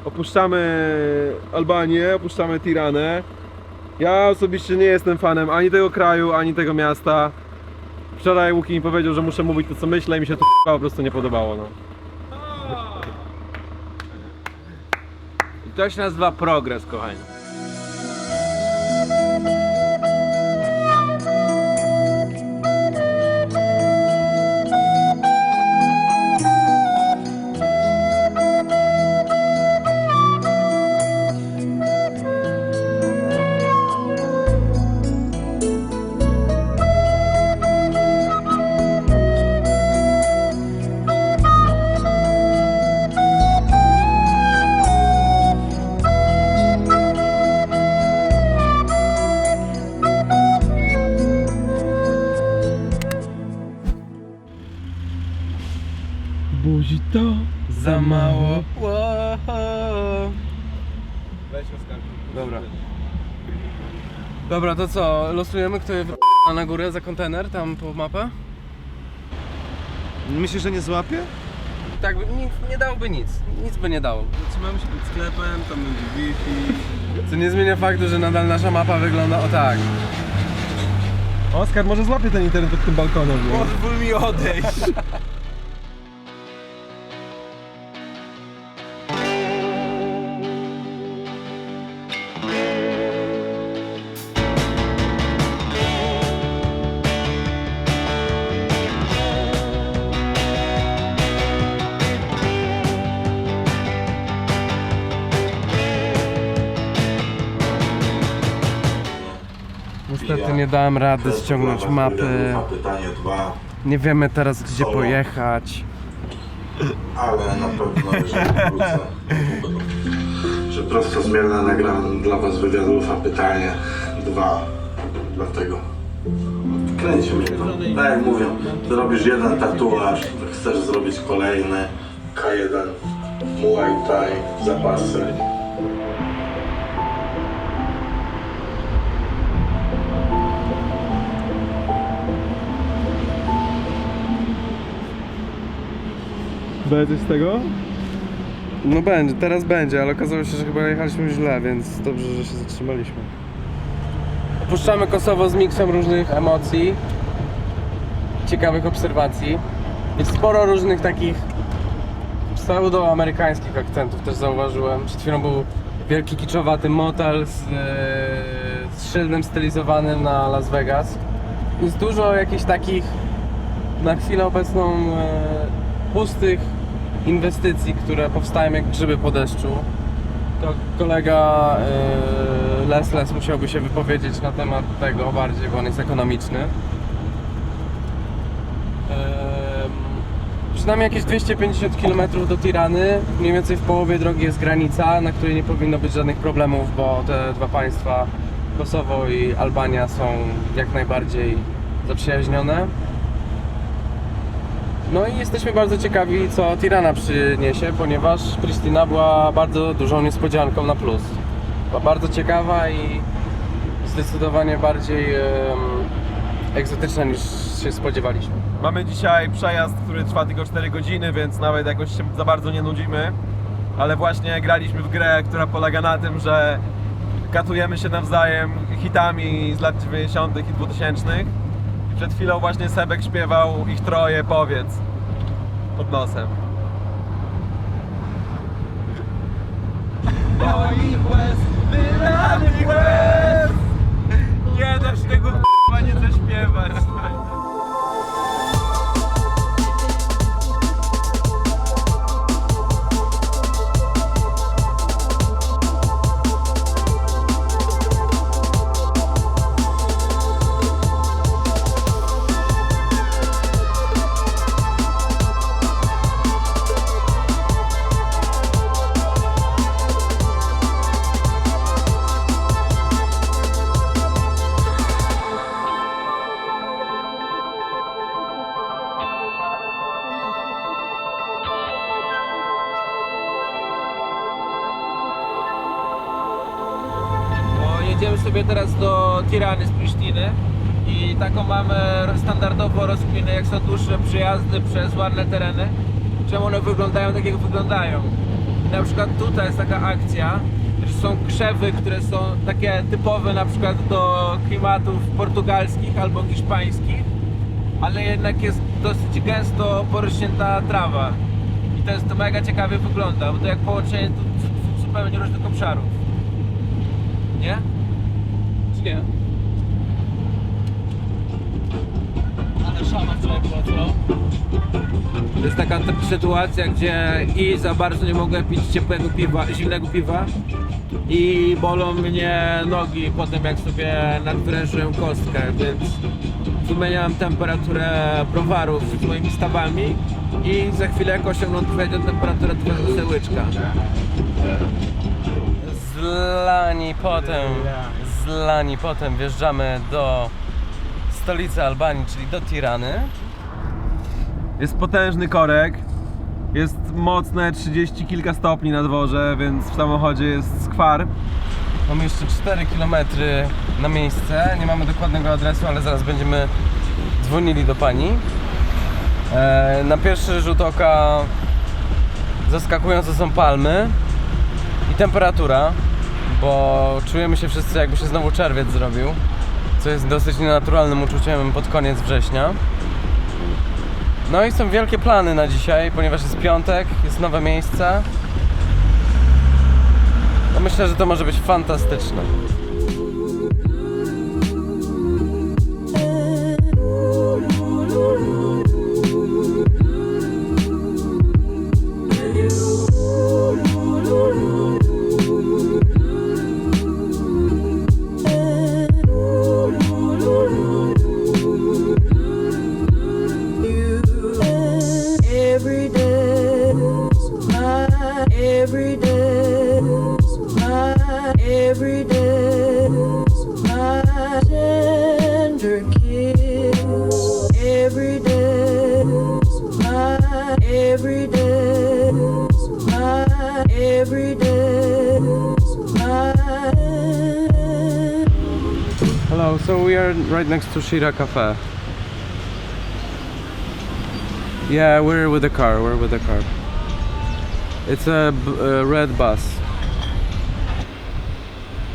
opuszczamy Albanię, opuszczamy Tiranę. Ja osobiście nie jestem fanem ani tego kraju, ani tego miasta. Wczoraj Łuki mi powiedział, że muszę mówić to co myślę i mi się to po prostu nie podobało, no. I to się nazywa progres, kochani. Buzi to Za mało. Weź Oskar. Dobra. Dobra, to co? Losujemy, kto je na górę za kontener, tam po mapę? Myślisz, że nie złapie? Tak, nie dałoby nic. Nic by nie dało. Trzymamy się pod sklepem, tam będzie Wi-Fi. Co nie zmienia faktu, że nadal nasza mapa wygląda o tak. Oskar może złapie ten internet pod tym balkonem, nie? Pozwól mi odejść. Niestety nie dałem rady ściągnąć mapy. Pytanie 2, Nie wiemy teraz gdzie pojechać. ale na pewno jeżeli wrócę, że prostozmierne nagram dla was wywiadów, a pytanie 2, dlatego kręci mnie to. Tak jak mówią, zrobisz jeden tatuaż, chcesz zrobić kolejny, K1, Muay Thai, zapasy. Będzie coś z tego? No będzie, teraz będzie, ale okazało się, że chyba jechaliśmy źle, więc dobrze, że się zatrzymaliśmy. Opuszczamy Kosowo z miksem różnych emocji, ciekawych obserwacji. Jest sporo różnych takich pseudoamerykańskich akcentów też zauważyłem. Przed chwilą był wielki kiczowaty motel z szyldem stylizowanym na Las Vegas. Jest dużo jakichś takich na chwilę obecną pustych inwestycji, które powstają jak grzyby po deszczu. To kolega Les musiałby się wypowiedzieć na temat tego bardziej, bo on jest ekonomiczny. Przynajmniej jakieś 250 km do Tirany, mniej więcej w połowie drogi jest granica, na której nie powinno być żadnych problemów, bo te dwa państwa, Kosowo i Albania, są jak najbardziej zaprzyjaźnione. No i jesteśmy bardzo ciekawi, co Tirana przyniesie, ponieważ Pristina była bardzo dużą niespodzianką na plus. Była bardzo ciekawa i zdecydowanie bardziej egzotyczna niż się spodziewaliśmy. Mamy dzisiaj przejazd, który trwa tylko 4 godziny, więc nawet jakoś się za bardzo nie nudzimy. Ale właśnie graliśmy w grę, która polega na tym, że katujemy się nawzajem hitami z lat 90. i 2000. I przed chwilą właśnie Sebek śpiewał Ich troje, powiedz pod nosem. Moich łez, wylanych łez, nie dasz tego k***a nie zaśpiewać. Jedziemy sobie teraz do Tirany z Pristiny i taką mamy standardową rozkminę, jak są dłuższe przejazdy przez ładne tereny. Czemu one wyglądają tak jak wyglądają? Na przykład tutaj jest taka akcja, że są krzewy, które są takie typowe na przykład do klimatów portugalskich albo hiszpańskich, ale jednak jest dosyć gęsto porośnięta trawa. I to mega ciekawie wygląda, bo to jak połączenie zupełnie różnych obszarów. Nie? Czy nie? Ale szama wczoraj była, co? To jest taka sytuacja, gdzie i za bardzo nie mogę pić ciepłego piwa, zimnego piwa i bolą mnie nogi po tym, jak sobie nadwyrężyłem kostkę, więc wymieniałem temperaturę browarów z moimi stawami i za chwilę jak osiągną odpowiednią temperaturę, to wezmę sobie łyczka. Zlani potem wjeżdżamy do stolicy Albanii, czyli do Tirany. Jest potężny korek, jest mocne 30 kilka stopni na dworze, więc w samochodzie jest skwar. Mamy jeszcze 4 km na miejsce, nie mamy dokładnego adresu, ale zaraz będziemy dzwonili do pani. Na pierwszy rzut oka zaskakująco są palmy i temperatura, bo czujemy się wszyscy, jakby się znowu czerwiec zrobił, co jest dosyć nienaturalnym uczuciem pod koniec września. No i są wielkie plany na dzisiaj, ponieważ jest piątek, jest nowe miejsce. No myślę, że to może być fantastyczne. Hello, so we are right next to Shira Cafe. Yeah, we're with the car, It's a red bus.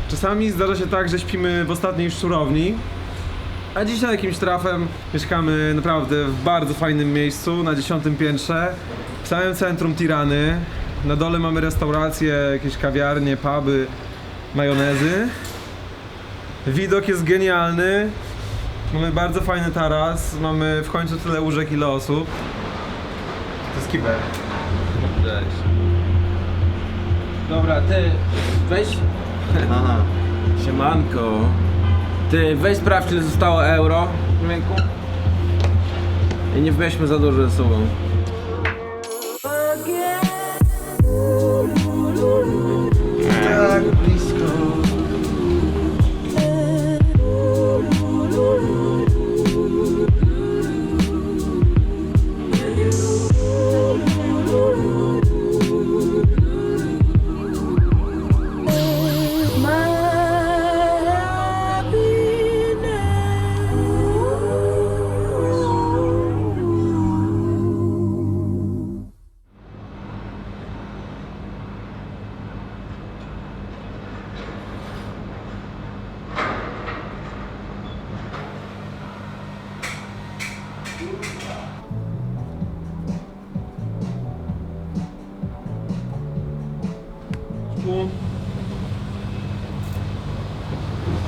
Czasami zdarza się tak, że śpimy w ostatniej szczurowni, a dzisiaj jakimś trafem mieszkamy naprawdę w bardzo fajnym miejscu, na 10. piętrze, w samym centrum Tirany. Na dole mamy restauracje, jakieś kawiarnie, puby, majonezy. Widok jest genialny, mamy bardzo fajny taras, mamy w końcu tyle łóżek, ile osób. To jest kiber. Cześć. Dobra, ty weź. Aha. Siemanko. Ty weź sprawdź, ile zostało euro w ręku. I nie weźmy za dużo ze sobą. Tak blisko.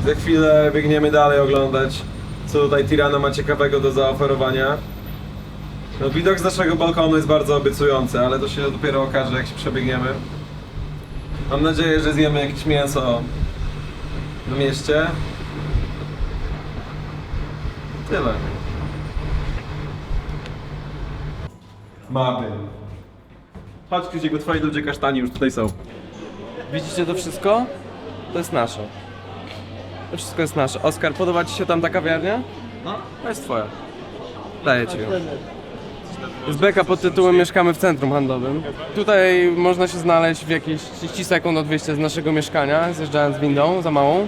Za chwilę biegniemy dalej oglądać, co tutaj Tirana ma ciekawego do zaoferowania. No, widok z naszego balkonu jest bardzo obiecujący, ale to się dopiero okaże, jak się przebiegniemy. Mam nadzieję, że zjemy jakieś mięso na mieście. Tyle. Mapy. Chodź, Krzysiek, bo twoi ludzie kasztani już tutaj są. Widzicie to wszystko? To jest nasze. To wszystko jest nasze. Oskar, podoba ci się tam ta kawiarnia? No. To jest twoja. Daję ci ją. Jest beka pod tytułem Mieszkamy w centrum handlowym. Tutaj można się znaleźć w jakieś 30 sekund od wyjścia z naszego mieszkania, zjeżdżając windą za małą.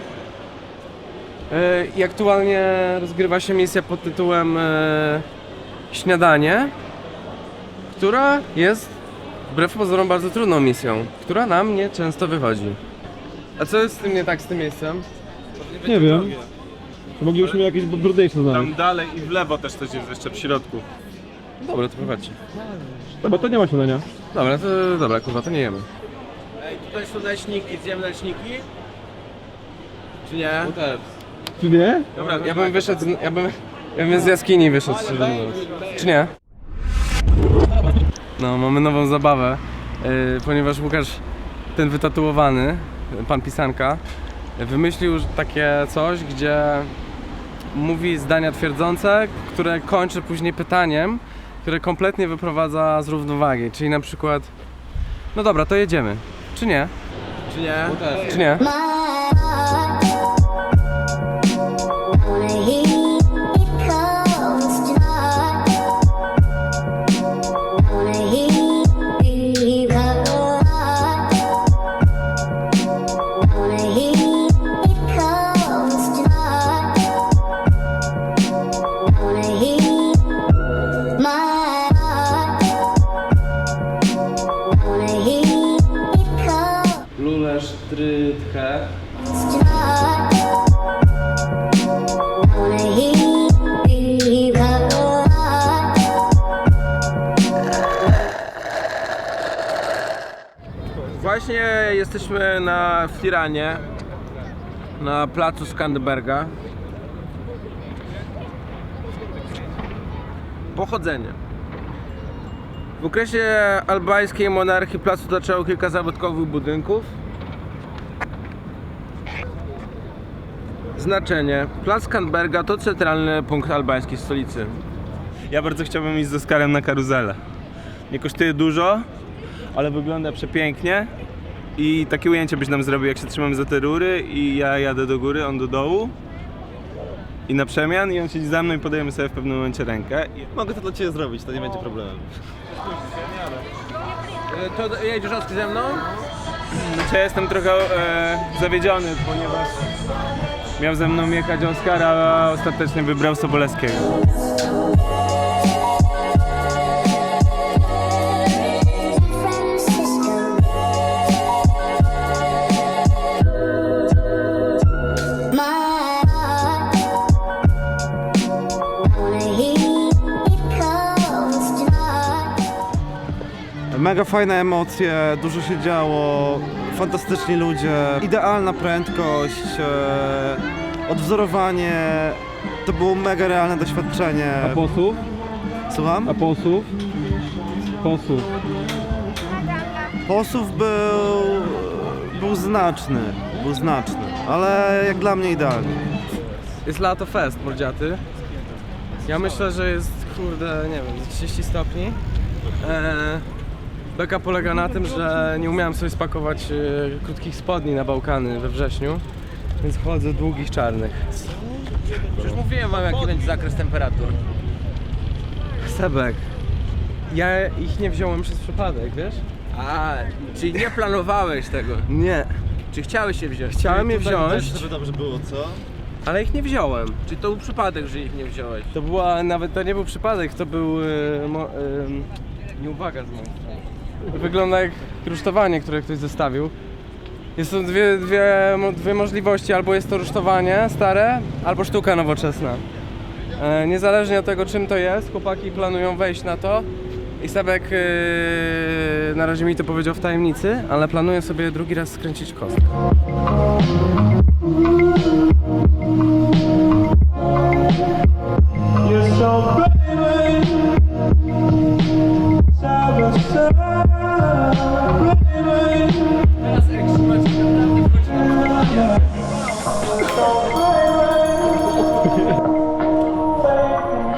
I aktualnie rozgrywa się misja pod tytułem Śniadanie, która jest wbrew pozorom bardzo trudną misją, która nam nie często wychodzi. A co jest z tym nie tak z tym miejscem? Nie wiem. Moglibyśmy jakieś brudniejsze znaleźć. Tam dalej i w lewo też coś jest jeszcze w środku. Dobra, to prowadźcie. No bo to nie ma śniadania. Dobra, kurwa, to nie jemy. Ej, tutaj są naleśniki, zjemy naleśniki? Czy nie? Czy nie? Dobra, ja bym wyszedł, ja bym z jaskini wyszedł, szczerze mówiąc. Czy nie? No, mamy nową zabawę, ponieważ Łukasz, ten wytatuowany, pan Pisanka, wymyślił takie coś, gdzie mówi zdania twierdzące, które kończy później pytaniem, które kompletnie wyprowadza z równowagi, czyli na przykład, no dobra, to jedziemy, czy nie? Czy nie? Czy nie? Lulesz, trytkę. Właśnie jesteśmy w Tiranie, na placu Skanderberga. Pochodzenie. W okresie albańskiej monarchii placu otaczało kilka zabytkowych budynków. Znaczenie. Plac Skanderberga to centralny punkt albańskiej stolicy. Ja bardzo chciałbym iść z Oskarem na karuzelę. Nie kosztuje dużo, ale wygląda przepięknie. I takie ujęcie byś nam zrobił, jak się trzymamy za te rury i ja jadę do góry, on do dołu. I na przemian, i on siedzi za mną i podajemy sobie w pewnym momencie rękę. Mogę to dla Ciebie zrobić, to nie będzie problemem. To jedziesz Oskar ze mną? Znaczy ja jestem trochę zawiedziony, ponieważ miał ze mną jechać Oskar, a ostatecznie wybrał Sobolewskiego. Mega fajne emocje, dużo się działo, fantastyczni ludzie, idealna prędkość, odwzorowanie. To było mega realne doświadczenie. A posłów? Słucham? A posłów? Posłów. Posłów był znaczny, ale jak dla mnie idealny. Jest lato fest, mordziaty. Ja myślę, że jest, kurde, nie wiem, 30 stopni. Beka polega na tym, że nie umiałem sobie spakować krótkich spodni na Bałkany we wrześniu, więc chodzę długich czarnych. Przecież mówiłem wam, jaki będzie zakres temperatur. Sebek, ja ich nie wziąłem przez przypadek, wiesz? A, czyli nie planowałeś tego. Nie, Czy chciałeś je wziąć? chciałem je wziąć, Żeby dobrze było, co? ale ich nie wziąłem. Czy to był przypadek, że ich nie wziąłeś? To nie był przypadek, to był nieuwaga z mojej strony. Wygląda jak rusztowanie, które ktoś zostawił. Jest to dwie możliwości, albo jest to rusztowanie stare, albo sztuka nowoczesna. Niezależnie od tego, czym to jest, chłopaki planują wejść na to i Sebek na razie mi to powiedział w tajemnicy, ale planuję sobie drugi raz skręcić kostkę.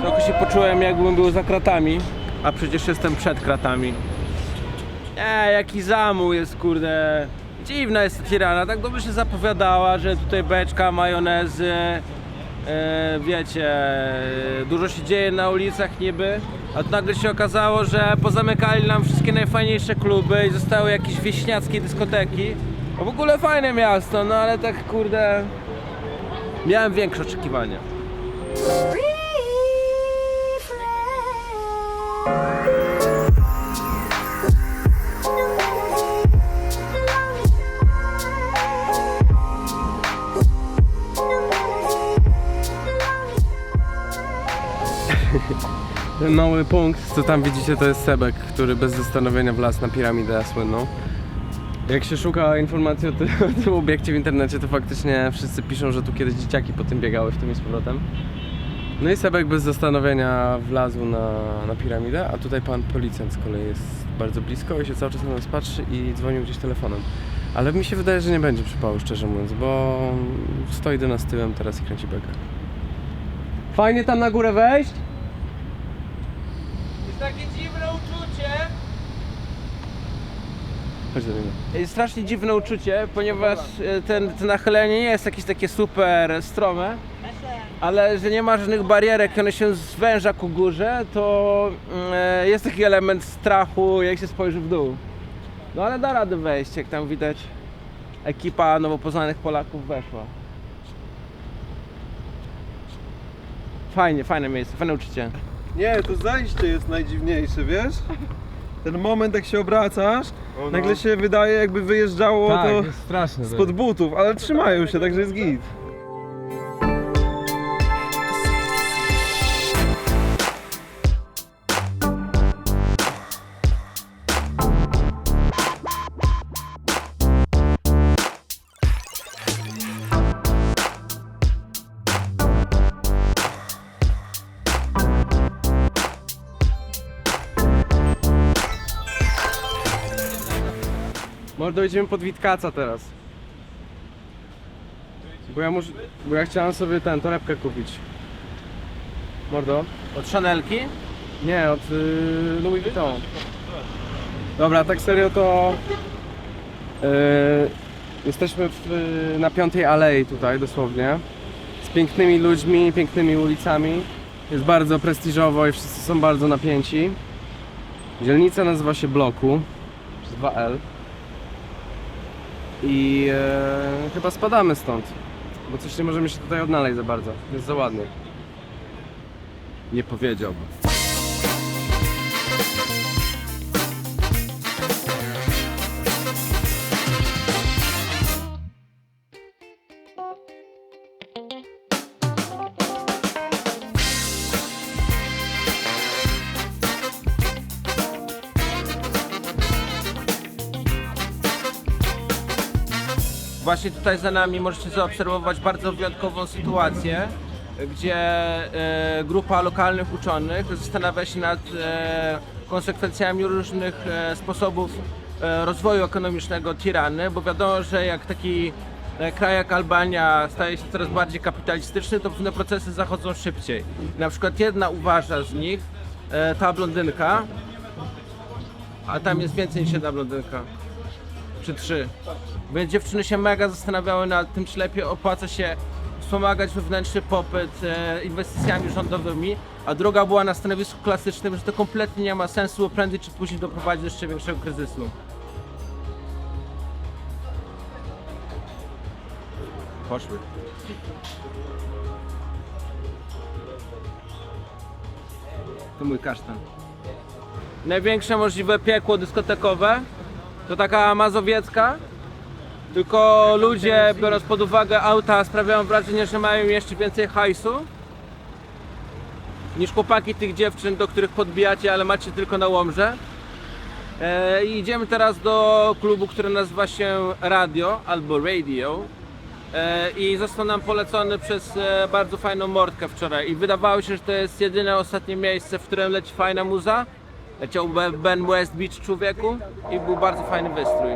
Trochę się poczułem, jakbym był za kratami, a przecież jestem przed kratami. Jaki zamuł jest, kurde. Dziwna jest ta Tirana, tak dobrze się zapowiadała, że tutaj beczka, majonezy, wiecie, dużo się dzieje na ulicach niby, a tu nagle się okazało, że pozamykali nam wszystkie najfajniejsze kluby i zostały jakieś wieśniackie dyskoteki. W ogóle fajne miasto, no ale tak, kurde, miałem większe oczekiwania. Ten mały punkt, co tam widzicie, to jest Sebek, który bez zastanowienia wlazł na piramidę słynną. Jak się szuka informacji o tym obiekcie w internecie, to faktycznie wszyscy piszą, że tu kiedyś dzieciaki po tym biegały w tym i z powrotem. No i Sebek bez zastanowienia wlazł na piramidę, a tutaj pan policjant z kolei jest bardzo blisko i się cały czas na nas patrzy i dzwonił gdzieś telefonem. Ale mi się wydaje, że nie będzie przypału, szczerze mówiąc, bo stoi do nas tyłem teraz i kręci bekę. Fajnie tam na górę wejść? Jest takie dziwne uczucie. Chodź do niego. Jest strasznie dziwne uczucie, ponieważ to nachylenie nie jest jakieś takie super strome, ale że nie ma żadnych barierek i one się zwęża ku górze, to jest taki element strachu, jak się spojrzy w dół. No ale da radę wejść, jak tam widać. Ekipa nowo poznanych Polaków weszła. Fajne miejsce, fajne uczucie. Nie, to zajście jest najdziwniejsze, wiesz? Ten moment jak się obracasz, nagle się wydaje jakby wyjeżdżało to jest straszne. spod butów, ale trzymają się, także jest git. Może dojdziemy pod Witkaca teraz. Bo ja chciałem sobie torebkę kupić. Mordo? Od Chanelki? Nie, od Louis Vuitton. Dobra, tak serio to jesteśmy na 5. Alei tutaj dosłownie. Z pięknymi ludźmi, pięknymi ulicami. Jest bardzo prestiżowo i wszyscy są bardzo napięci. Dzielnica nazywa się Bloku przez 2L. I chyba spadamy stąd, bo coś nie możemy się tutaj odnaleźć za bardzo. Jest za ładnie. Nie powiedziałbym. Właśnie tutaj za nami możecie zaobserwować bardzo wyjątkową sytuację, gdzie grupa lokalnych uczonych zastanawia się nad konsekwencjami różnych sposobów rozwoju ekonomicznego Tirany, bo wiadomo, że jak taki kraj jak Albania staje się coraz bardziej kapitalistyczny, to pewne procesy zachodzą szybciej. Na przykład jedna uważa z nich, ta blondynka, a tam jest więcej niż jedna blondynka, czy 3. Więc dziewczyny się mega zastanawiały nad tym, czy lepiej opłaca się wspomagać wewnętrzny popyt inwestycjami rządowymi, a druga była na stanowisku klasycznym, że to kompletnie nie ma sensu, bo prędzej czy później doprowadzi do jeszcze większego kryzysu. Poszły. To mój kasztan. Największe możliwe piekło dyskotekowe to taka mazowiecka, tylko ludzie, biorąc pod uwagę auta, sprawiają wrażenie, że mają jeszcze więcej hajsu niż chłopaki tych dziewczyn, do których podbijacie, ale macie tylko na łomże. I idziemy teraz do klubu, który nazywa się Radio albo Radio. I został nam polecony przez bardzo fajną mordkę wczoraj i wydawało się, że to jest jedyne ostatnie miejsce, w którym leci fajna muza. Leciał Ben West Beach, człowieku, i był bardzo fajny wystrój.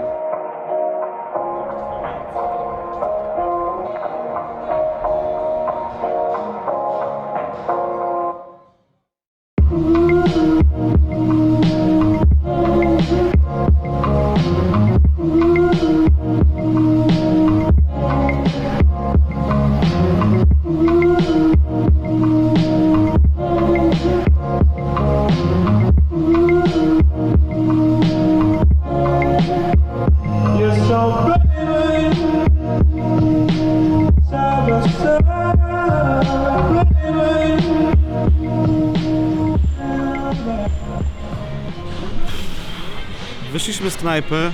Wyszliśmy z knajpy,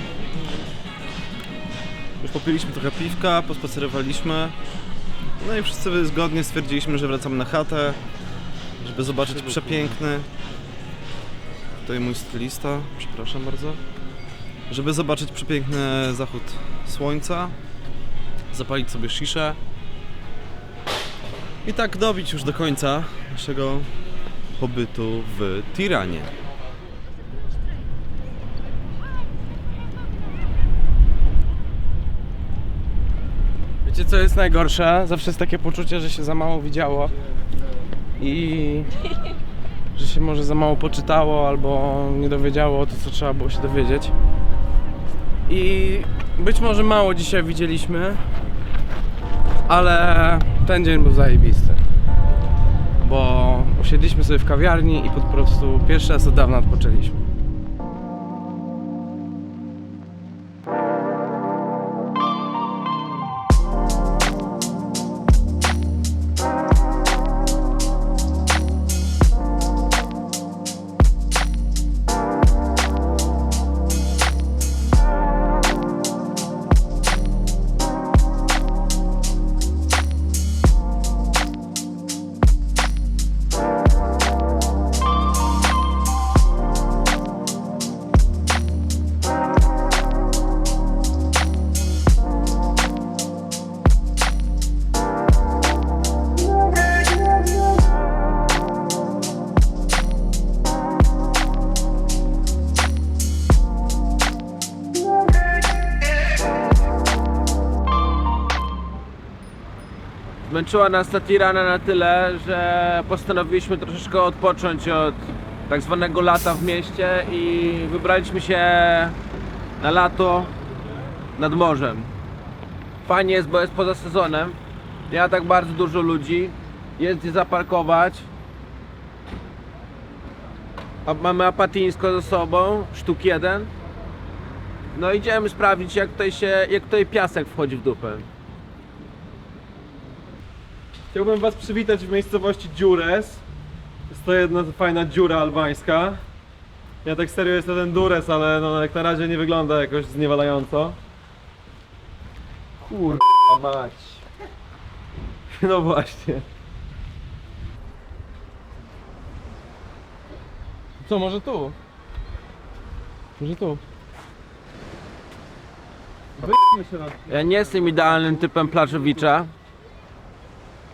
już popiliśmy trochę piwka, pospacerowaliśmy, no i wszyscy zgodnie stwierdziliśmy, że wracamy na chatę, żeby zobaczyć przepiękny Tutaj mój stylista, przepraszam bardzo. Żeby zobaczyć przepiękny zachód słońca, zapalić sobie sziszę i tak dobić już do końca naszego pobytu w Tiranie. Wiecie co jest najgorsze? Zawsze jest takie poczucie, że się za mało widziało i że się może za mało poczytało albo nie dowiedziało o to, co trzeba było się dowiedzieć. I być może mało dzisiaj widzieliśmy, ale ten dzień był zajebisty. Bo usiedliśmy sobie w kawiarni i po prostu pierwszy raz od dawna odpoczęliśmy. Zmęczyła nas ta Tirana na tyle, że postanowiliśmy troszeczkę odpocząć od tak zwanego lata w mieście i wybraliśmy się na lato nad morzem. Fajnie jest, bo jest poza sezonem, nie ma tak bardzo dużo ludzi, jest gdzie zaparkować. Mamy Apatyńsko ze sobą, sztuk 1. No idziemy sprawdzić, jak tutaj piasek wchodzi w dupę. Chciałbym was przywitać w miejscowości Dures. Jest to jedna fajna dziura albańska. Ja tak serio jest to ten Dures, ale no jak na razie nie wygląda jakoś zniewalająco. Kurwa mać. No właśnie. Co, może tu? Może tu? Wyjdźmy się na... Ja nie jestem idealnym typem plażowicza,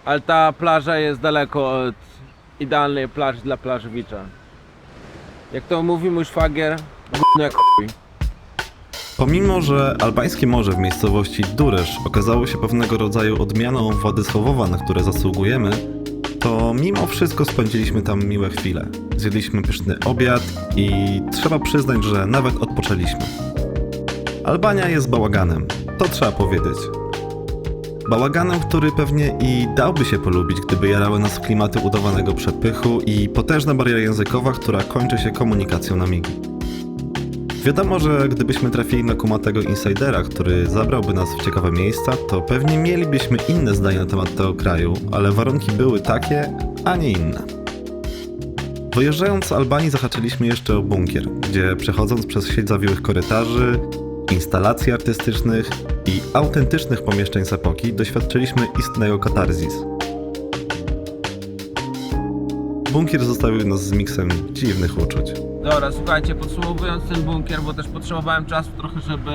ale ta plaża jest daleko od idealnej plaży dla plażowicza. Jak to mówi mój szwagier, gówno jak chuj. Pomimo, że albańskie morze w miejscowości Durrës okazało się pewnego rodzaju odmianą wody słowowa, na które zasługujemy, to mimo wszystko spędziliśmy tam miłe chwile. Zjedliśmy pyszny obiad i trzeba przyznać, że nawet odpoczęliśmy. Albania jest bałaganem, to trzeba powiedzieć. Bałaganem, który pewnie i dałby się polubić, gdyby jarały nas klimaty udawanego przepychu i potężna bariera językowa, która kończy się komunikacją na migi. Wiadomo, że gdybyśmy trafili na kumatego insidera, który zabrałby nas w ciekawe miejsca, to pewnie mielibyśmy inne zdanie na temat tego kraju, ale warunki były takie, a nie inne. Wyjeżdżając z Albanii zahaczyliśmy jeszcze o bunkier, gdzie przechodząc przez sieć zawiłych korytarzy, instalacji artystycznych i autentycznych pomieszczeń z epoki doświadczyliśmy istnego katarzis. Bunkier zostawił nas z miksem dziwnych uczuć. Dobra, słuchajcie, podsumowując ten bunkier, bo też potrzebowałem czasu trochę, żeby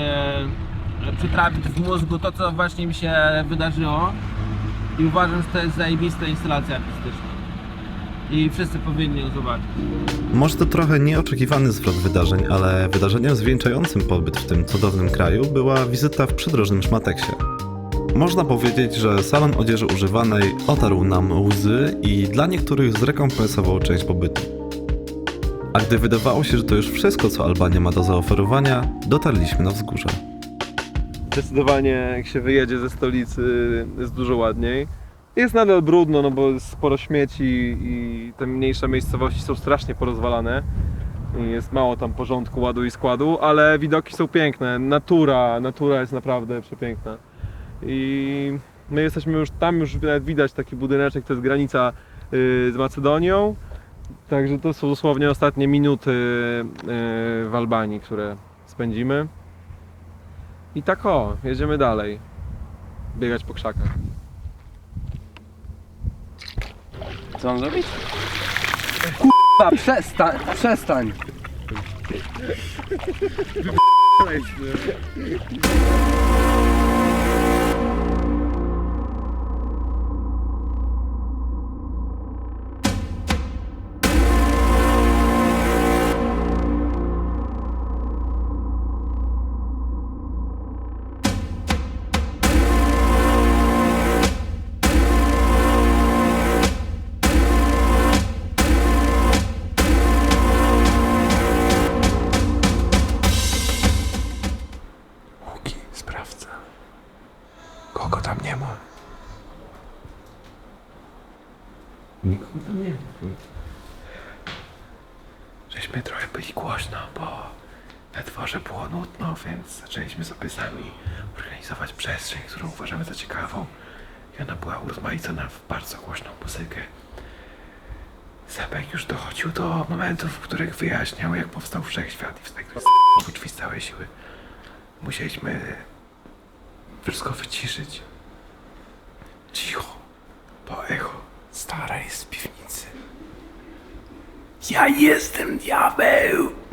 przetrawić w mózgu to, co właśnie mi się wydarzyło. I uważam, że to jest zajebista instalacja artystyczna. I wszyscy powinni ją zobaczyć. Może to trochę nieoczekiwany zwrot wydarzeń, ale wydarzeniem zwieńczającym pobyt w tym cudownym kraju była wizyta w przydrożnym Szmateksie. Można powiedzieć, że salon odzieży używanej otarł nam łzy i dla niektórych zrekompensował część pobytu. A gdy wydawało się, że to już wszystko, co Albania ma do zaoferowania, dotarliśmy na wzgórze. Zdecydowanie jak się wyjedzie ze stolicy jest dużo ładniej. Jest nadal brudno, no bo jest sporo śmieci i te mniejsze miejscowości są strasznie porozwalane. I jest mało tam porządku, ładu i składu, ale widoki są piękne. Natura jest naprawdę przepiękna. I my jesteśmy już tam, już nawet widać taki budyneczek, to jest granica z Macedonią. Także to są dosłownie ostatnie minuty w Albanii, które spędzimy. I tak jedziemy dalej. Biegać po krzakach. Co mam zrobić? Przestań! Łuki, sprawdza. Kogo tam nie ma? Nikogo tam nie ma. Żeśmy trochę byli głośno, bo na dworze było nudno, więc zaczęliśmy sobie sami organizować przestrzeń, którą uważamy za ciekawą. I ona była urozmaicona w bardzo głośną muzykę. Sebek już dochodził do momentów, w których wyjaśniał, jak powstał wszechświat i wstajał z drzwi z całej siły. Musieliśmy wszystko wyciszyć. Cicho, bo echo stare jest z piwnicy. Ja jestem diabeł!